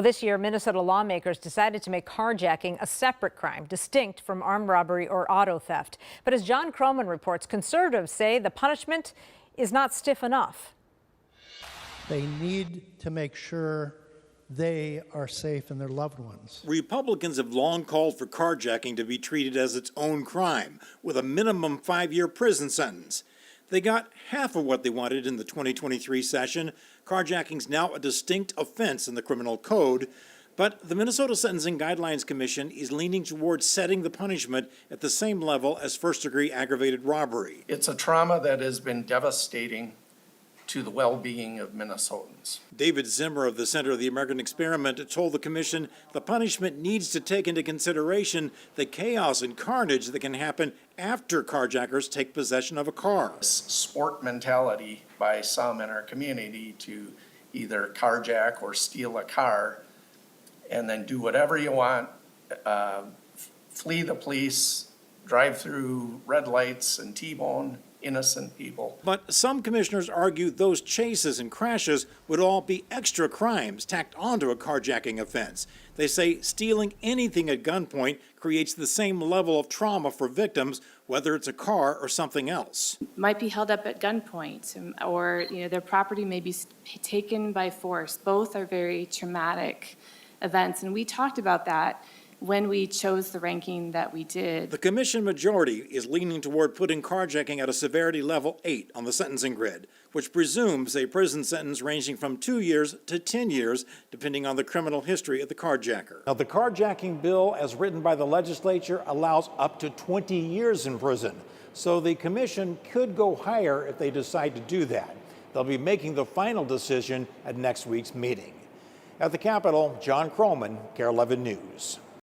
This year, Minnesota lawmakers decided to make carjacking a separate crime, distinct from armed robbery or auto theft. But as John Croman reports, conservatives say the punishment is not stiff enough. They need to make sure they are safe and their loved ones. Republicans have long called for carjacking to be treated as its own crime, with a minimum 5-year prison sentence. They got half of what they wanted in the 2023 session. Carjacking's now a distinct offense in the criminal code, but the Minnesota Sentencing Guidelines Commission is leaning towards setting the punishment at the same level as first-degree aggravated robbery. It's a trauma that has been devastating to the well-being of Minnesotans. David Zimmer of the Center of the American Experiment told the commission the punishment needs to take into consideration the chaos and carnage that can happen after carjackers take possession of a car. This sport mentality by some in our community to either carjack or steal a car and then do whatever you want, flee the police, drive through red lights and T-bone innocent people. But some commissioners argue those chases and crashes would all be extra crimes tacked onto a carjacking offense. They say stealing anything at gunpoint creates the same level of trauma for victims, whether it's a car or something else. Might be held up at gunpoint, or their property may be taken by force. Both are very traumatic events, and we talked about that when we chose the ranking that we did. The commission majority is leaning toward putting carjacking at a severity level 8 on the sentencing grid, which presumes a prison sentence ranging from 2 years to 10 years, depending on the criminal history of the carjacker. Now, the carjacking bill, as written by the legislature, allows up to 20 years in prison. So the commission could go higher if they decide to do that. They'll be making the final decision at next week's meeting. At the Capitol, John Croman, KARE 11 News.